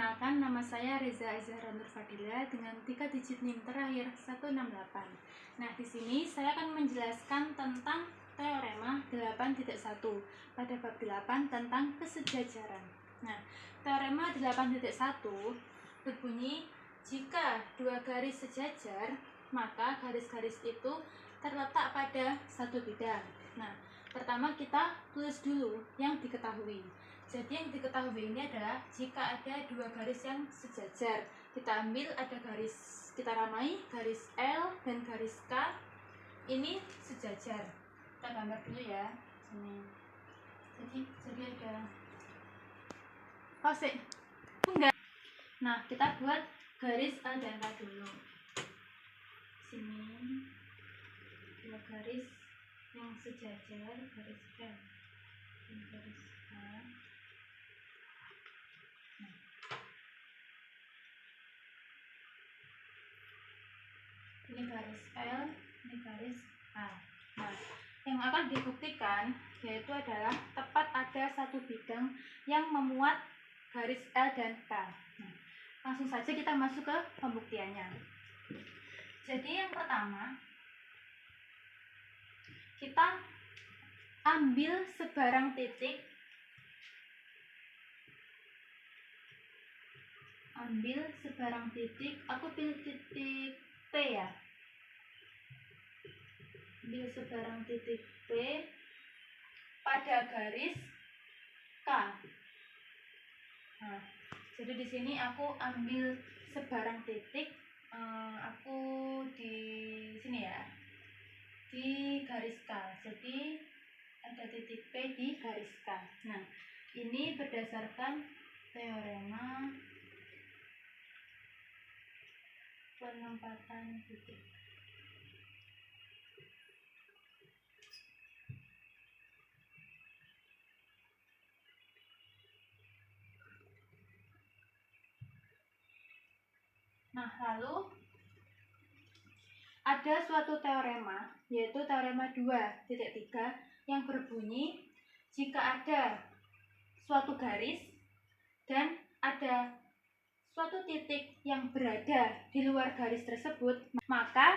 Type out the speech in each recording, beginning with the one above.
Perkenalkan, nama saya Reza Azhara Nur Fadila dengan 3 digit NIM terakhir 168. Nah, di sini saya akan menjelaskan tentang teorema 8.1 pada bab 8 tentang kesejajaran. Nah, teorema 8.1 berbunyi, jika dua garis sejajar, maka garis-garis itu terletak pada satu bidang. Nah, pertama kita tulis dulu yang diketahui. Jadi yang diketahui ini adalah jika ada dua garis yang sejajar, kita ambil ada garis, kita ramai garis L dan garis K, ini sejajar. Kita gambar dulu ya sini. Jadi ada pause enggak. Nah, kita buat garis L dan K dulu. Sini dua garis yang sejajar, garis L dan garis K. Ini garis L, ini garis A. Nah, yang akan dibuktikan yaitu adalah tepat ada satu bidang yang memuat garis L dan K. Nah, langsung saja kita masuk ke pembuktiannya. Jadi yang pertama, kita ambil sebarang titik, aku pilih titik P ya. Ambil sebarang titik P pada garis K. Nah, jadi di sini aku ambil sebarang titik, aku di sini ya, di garis K. Jadi ada titik P di garis K. Nah, ini berdasarkan teorema penempatan titik. Nah, lalu ada suatu teorema, yaitu teorema 2.3 yang berbunyi, jika ada suatu garis dan ada suatu titik yang berada di luar garis tersebut, maka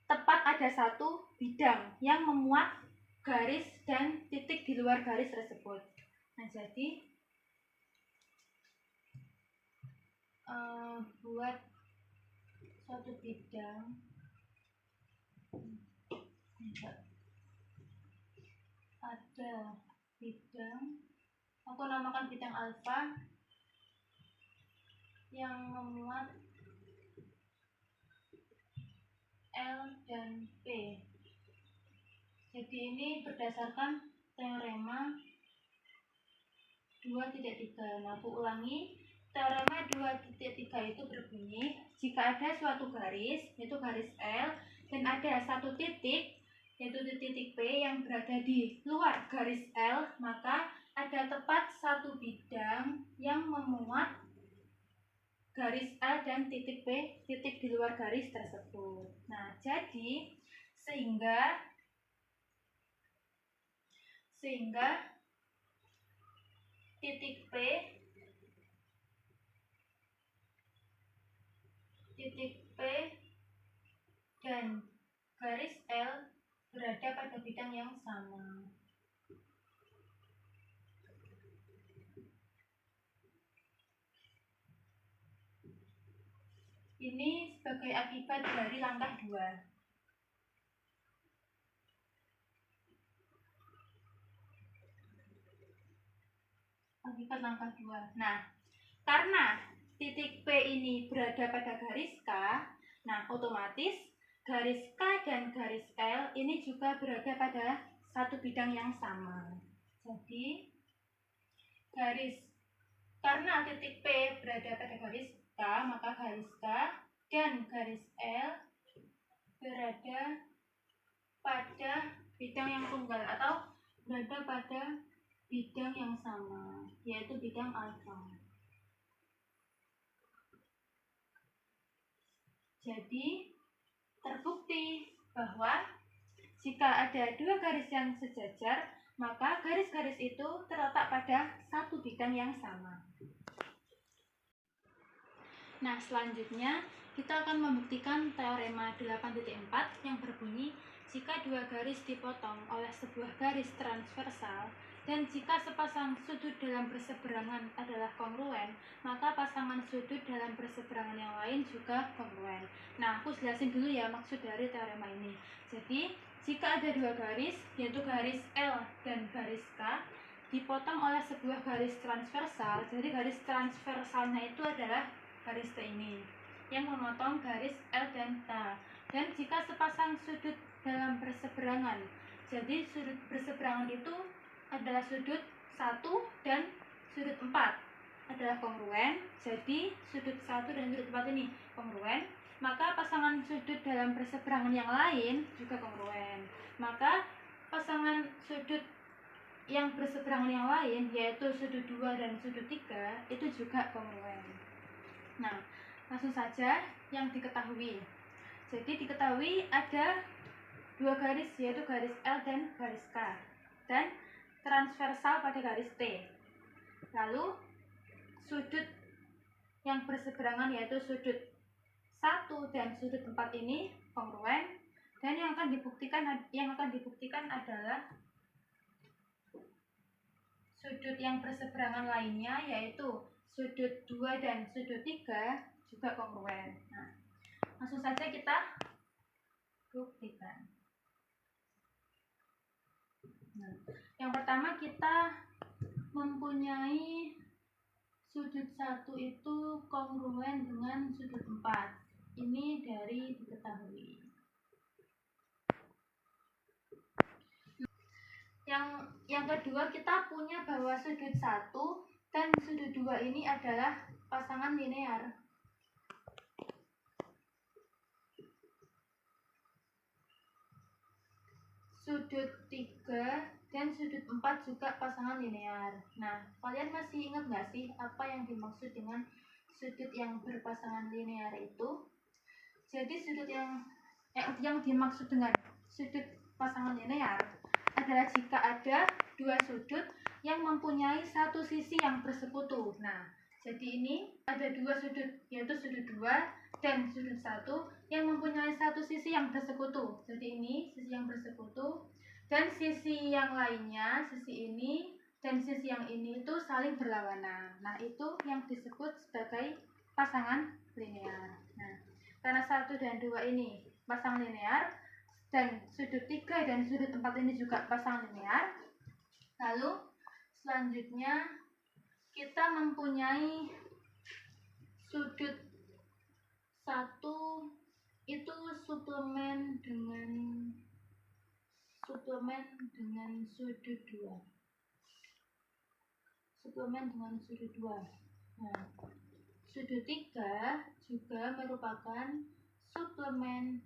tepat ada satu bidang yang memuat garis dan titik di luar garis tersebut. Nah, jadi buat suatu bidang, ada bidang, aku namakan bidang alfa yang memuat L dan P. Jadi ini berdasarkan teorema 2.3. Nah, aku ulangi, teorema 2.3 itu berbunyi, jika ada suatu garis, yaitu garis L, dan ada satu titik, yaitu titik P yang berada di luar garis L, maka ada tepat satu bidang yang memuat garis L dan titik P, titik di luar garis tersebut. Nah, jadi sehingga titik P, dan garis L berada pada bidang yang sama. Ini sebagai akibat dari langkah 2. Akibat langkah 2. Nah, karena titik P ini berada pada garis K, nah otomatis garis K dan garis L ini juga berada pada satu bidang yang sama. Jadi karena titik P berada pada garis K, maka garis K dan garis L berada pada bidang yang tunggal atau berada pada bidang yang sama, yaitu bidang alfa. Jadi terbukti bahwa jika ada dua garis yang sejajar, maka garis-garis itu terletak pada satu bidang yang sama. Nah, selanjutnya kita akan membuktikan teorema 8.4 yang berbunyi jika dua garis dipotong oleh sebuah garis transversal dan jika sepasang sudut dalam berseberangan adalah kongruen, maka pasangan sudut dalam berseberangan yang lain juga kongruen. Nah, aku jelasin dulu ya maksud dari teorema ini. Jadi, jika ada dua garis, yaitu garis L dan garis K, dipotong oleh sebuah garis transversal, jadi garis transversalnya itu adalah garis T ini yang memotong garis L dan K. Dan jika sepasang sudut dalam berseberangan, jadi sudut berseberangan itu adalah sudut 1 dan sudut 4 adalah kongruen, jadi sudut 1 dan sudut 4 ini kongruen, maka pasangan sudut dalam berseberangan yang lain juga kongruen. Maka pasangan sudut yang berseberangan yang lain, yaitu sudut 2 dan sudut 3, itu juga kongruen. Nah, langsung saja yang diketahui. Jadi diketahui ada dua garis, yaitu garis L dan garis K, dan transversal pada garis T. Lalu sudut yang berseberangan yaitu sudut 1 dan sudut 4 ini kongruen, dan yang akan dibuktikan adalah sudut yang berseberangan lainnya yaitu sudut 2 dan sudut 3 juga kongruen. Nah, langsung saja kita buktikan. Nah, yang pertama kita mempunyai sudut 1 itu kongruen dengan sudut 4. Ini dari diketahui. Yang kedua kita punya bahwa sudut 1 dan sudut 2 ini adalah pasangan linear. Sudut 3 dan sudut 4 juga pasangan linear. Nah, kalian masih ingat nggak sih apa yang dimaksud dengan sudut yang berpasangan linear itu? Jadi sudut yang dimaksud dengan sudut pasangan linear adalah jika ada dua sudut yang mempunyai satu sisi yang bersekutu. Nah, jadi ini ada dua sudut, yaitu sudut 2 dan sudut 1 yang mempunyai satu sisi yang bersekutu. Jadi ini sisi yang bersekutu, dan sisi yang lainnya, sisi ini dan sisi yang ini itu saling berlawanan. Nah, itu yang disebut sebagai pasangan linear. Nah, karena 1 dan 2 ini pasangan linear, dan sudut 3 dan sudut 4 ini juga pasangan linear, lalu selanjutnya kita mempunyai sudut 1 itu suplemen dengan sudut 2. Suplemen dengan sudut 2. Nah, sudut 3 juga merupakan suplemen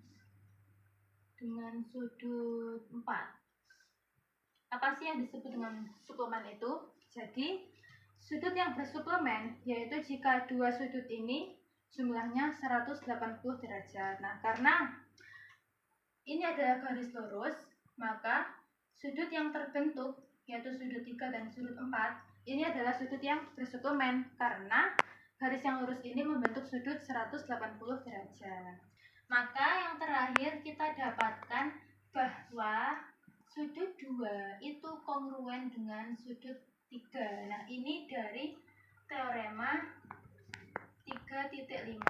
dengan sudut 4. Apa sih yang disebut dengan suplemen itu? Jadi, sudut yang bersuplemen yaitu jika dua sudut ini jumlahnya 180 derajat. Nah, karena ini adalah garis lurus, maka sudut yang terbentuk yaitu sudut 3 dan sudut 4 ini adalah sudut yang bersuplemen karena garis yang lurus ini membentuk sudut 180 derajat. Maka yang terakhir kita dapatkan bahwa sudut 2 itu kongruen dengan sudut 3. Nah, ini dari teorema 3.5.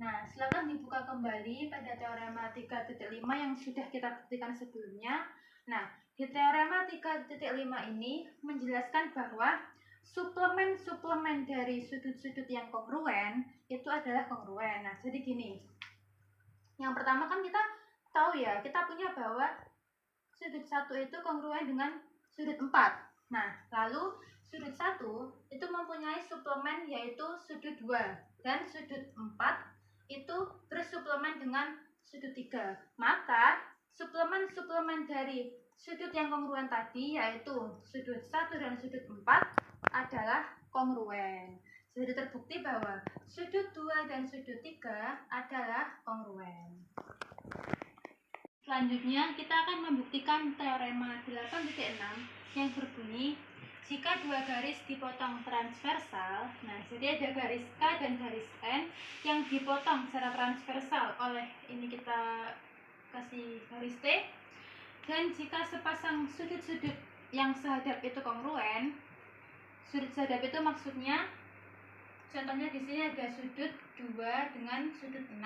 Nah, silakan dibuka kembali pada teorema 3.5 yang sudah kita buktikan sebelumnya. Nah, di teorema 3.5 ini menjelaskan bahwa suplemen-suplemen dari sudut-sudut yang kongruen itu adalah kongruen. Nah, jadi gini. Yang pertama kan kita tahu ya, kita punya bahwa sudut 1 itu kongruen dengan sudut 4. Nah, lalu sudut 1 itu mempunyai suplemen yaitu sudut 2 dan sudut 4 itu bersuplemen dengan sudut 3. Maka suplemen-suplemen dari sudut yang kongruen tadi yaitu sudut 1 dan sudut 4 adalah kongruen. Jadi terbukti bahwa sudut 2 dan sudut 3 adalah kongruen. Selanjutnya kita akan membuktikan teorema 8.6 yang berbunyi jika dua garis dipotong transversal, nah jadi ada garis K dan garis N yang dipotong secara transversal oleh ini kita kasih garis T, dan jika sepasang sudut-sudut yang sehadap itu kongruen, sudut sehadap itu maksudnya contohnya di sini ada sudut 2 dengan sudut 6.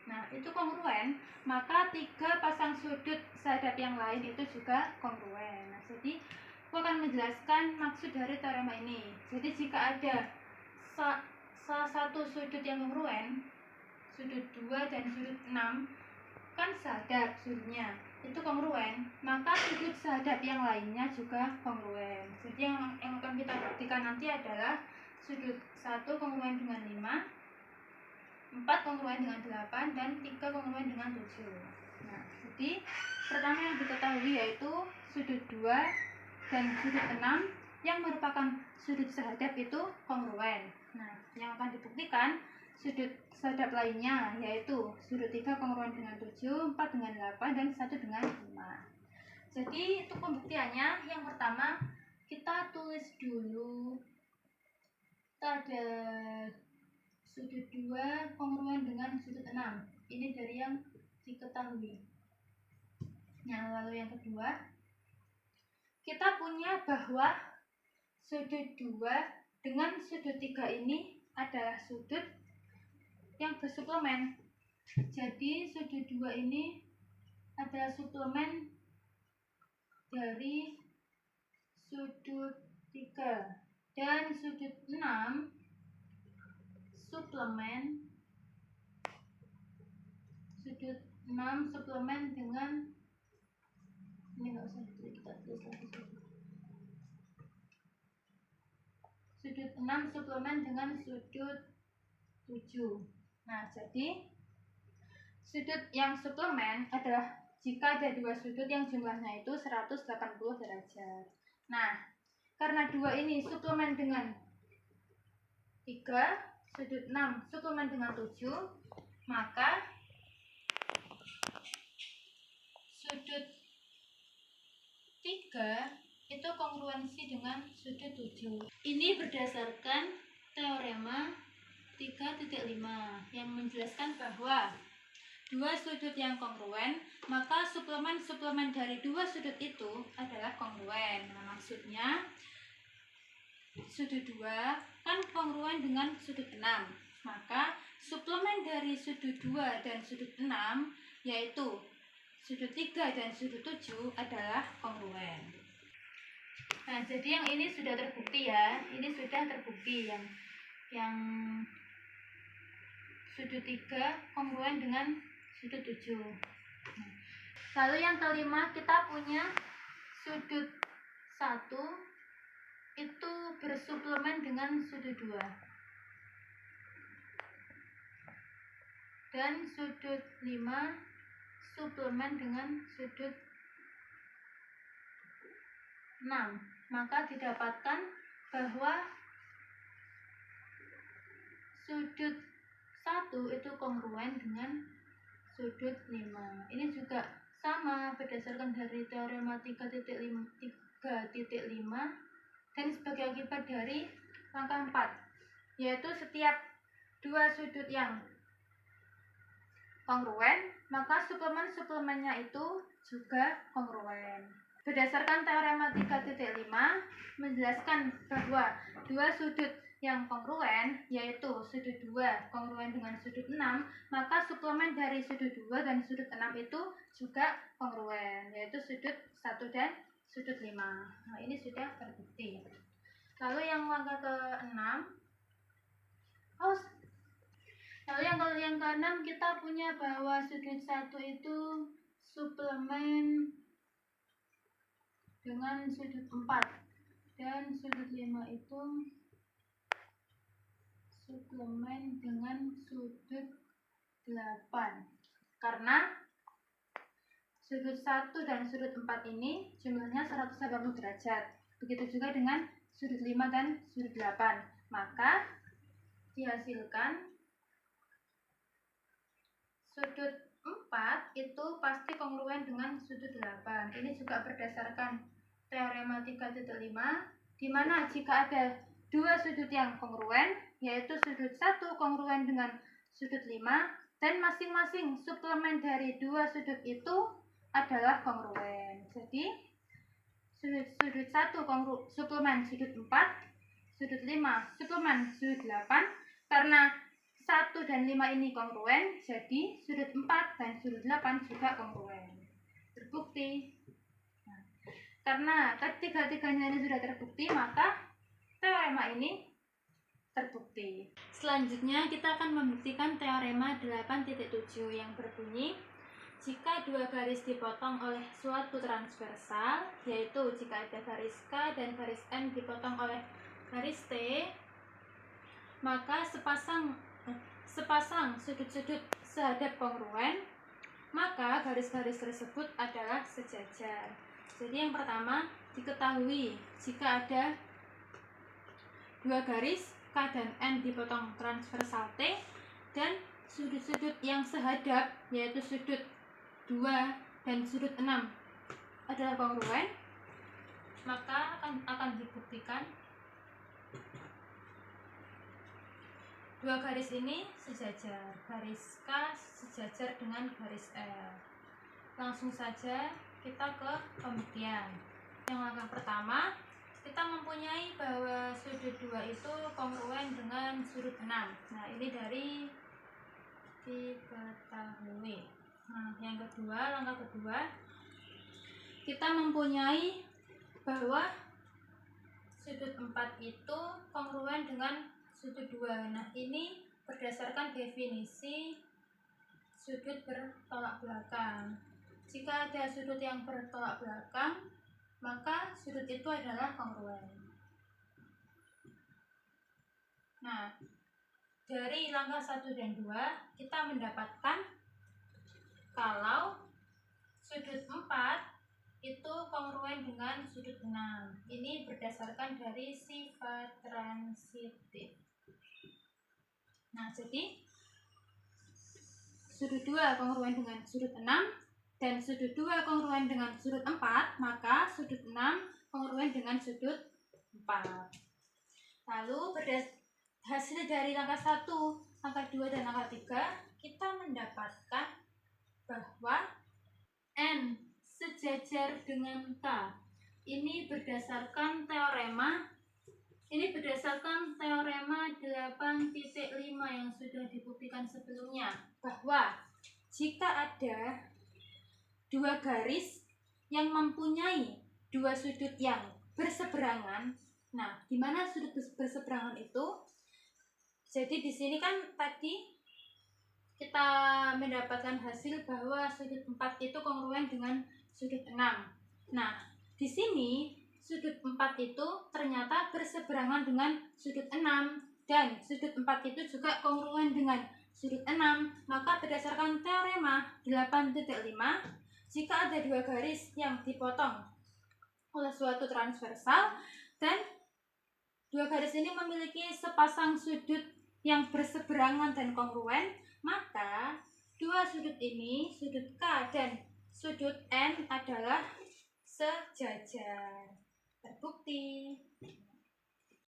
Nah, itu kongruen, maka 3 pasang sudut sehadap yang lain itu juga kongruen. Nah, jadi aku akan menjelaskan maksud dari teorema ini. Jadi jika ada salah satu sudut yang kongruen, sudut 2 dan sudut 6 kan sehadap sudutnya, itu kongruen, maka sudut sehadap yang lainnya juga kongruen. Jadi yang akan kita buktikan nanti adalah sudut 1 kongruen dengan 5, 4 kongruen dengan 8, dan 3 kongruen dengan 7. Nah, jadi pertama yang diketahui yaitu sudut 2 dan sudut 6 yang merupakan sudut sehadap itu kongruen. Nah, yang akan dibuktikan sudut sehadap lainnya yaitu sudut 3 kongruen dengan 7, 4 dengan 8, dan 1 dengan 5. Jadi untuk pembuktiannya, yang pertama kita tulis dulu, kita ada sudut 2 kongruen dengan sudut 6. Ini dari yang diketahui. Nah, lalu yang kedua, kita punya bahwa sudut 2 dengan sudut 3 ini adalah sudut yang bersuplemen. Jadi sudut 2 ini adalah suplemen dari sudut 3, dan sudut 6 suplemen dengan ini nggak usah kita tulis lagi. Sudut 6 suplemen dengan sudut 7. Nah, jadi sudut yang suplemen adalah jika ada dua sudut yang jumlahnya itu 180 derajat. Nah, karena 2 ini suplemen dengan 3, sudut 6 suplemen dengan 7, maka sudut 3 itu kongruensi dengan sudut 7. Ini berdasarkan teorema 3.5 yang menjelaskan bahwa dua sudut yang kongruen, maka suplemen dari dua sudut itu adalah kongruen. Nah, maksudnya sudut 2 kan kongruen dengan sudut 6, maka suplemen dari sudut 2 dan sudut 6 yaitu sudut 3 dan sudut 7 adalah kongruen. Nah, jadi yang ini sudah terbukti ya. Ini sudah terbukti yang sudut 3 kongruen dengan sudut 7. Lalu yang kelima, kita punya sudut 1 itu bersuplemen dengan sudut 2. Dan sudut 5 suplemen dengan sudut 6. Maka didapatkan bahwa sudut 1 itu kongruen dengan sudut 5. Ini juga sama berdasarkan dari teorema 3.5 dan sebagai akibat dari langkah 4, yaitu setiap dua sudut yang kongruen, maka suplemennya itu juga kongruen. Berdasarkan teorema 3.5 menjelaskan bahwa dua sudut yang kongruen, yaitu sudut 2 kongruen dengan sudut 6, maka suplemen dari sudut 2 dan sudut 6 itu juga kongruen, yaitu sudut 1 dan sudut 5. Nah, ini sudah terbukti. Lalu yang langkah ke-6, lalu yang ke-6 kita punya bahwa sudut 1 itu suplemen dengan sudut 4 dan sudut 5 itu suplemen dengan sudut 8. Karena sudut 1 dan sudut 4 ini jumlahnya 180 derajat. Begitu juga dengan sudut 5 dan sudut 8. Maka dihasilkan sudut 4 itu pasti kongruen dengan sudut 8. Ini juga berdasarkan teorema 3.5 di mana jika ada dua sudut yang kongruen, yaitu sudut 1 kongruen dengan sudut 5, dan masing-masing suplemen dari dua sudut itu adalah kongruen. Jadi sudut 1 suplemen sudut 4, sudut 5 suplemen sudut 8. Karena 1 dan 5 ini kongruen, jadi sudut 4 dan sudut 8 juga kongruen. Terbukti. Nah, karena ketiga-tiganya ini sudah terbukti, maka teorema ini terbukti. Selanjutnya kita akan membuktikan teorema 8.7 yang berbunyi, jika dua garis dipotong oleh suatu transversal, yaitu jika ada garis K dan garis M dipotong oleh garis T, maka sepasang sudut-sudut sehadap kongruen, maka garis-garis tersebut adalah sejajar. Jadi yang pertama, diketahui jika ada dua garis K dan M dipotong transversal T dan sudut-sudut yang sehadap, yaitu sudut 2 dan sudut 6 adalah kongruen, maka akan dibuktikan dua garis ini sejajar. Garis K sejajar dengan garis L. Langsung saja kita ke pembuktian. Yang langkah pertama, kita mempunyai bahwa sudut 2 itu kongruen dengan sudut 6. Nah, ini dari diketahui. Nah, yang kedua, langkah kedua, kita mempunyai bahwa sudut 4 itu kongruen dengan sudut 2. Nah, ini berdasarkan definisi sudut bertolak belakang. Jika ada sudut yang bertolak belakang, maka sudut itu adalah kongruen. Nah, dari langkah 1 dan 2, kita mendapatkan kalau sudut 4 itu kongruen dengan sudut 6. Ini berdasarkan dari sifat transitif. Nah, jadi sudut 2 kongruen dengan sudut 6 dan sudut 2 kongruen dengan sudut 4, maka sudut 6 kongruen dengan sudut 4. Lalu hasil dari langkah 1, langkah 2, dan langkah 3, kita mendapatkan bahwa N sejajar dengan K. Ini berdasarkan teorema 8.5 yang sudah dibuktikan sebelumnya, bahwa jika ada dua garis yang mempunyai dua sudut yang berseberangan. Nah, di mana sudut berseberangan itu? Jadi di sini kan tadi kita mendapatkan hasil bahwa sudut 4 itu kongruen dengan sudut 6. Nah, di sini sudut 4 itu ternyata berseberangan dengan sudut 6 dan sudut 4 itu juga kongruen dengan sudut 6. Maka berdasarkan teorema 8.5, jika ada dua garis yang dipotong oleh suatu transversal dan dua garis ini memiliki sepasang sudut yang berseberangan dan kongruen, maka dua sudut ini, sudut K dan sudut N adalah sejajar. Terbukti.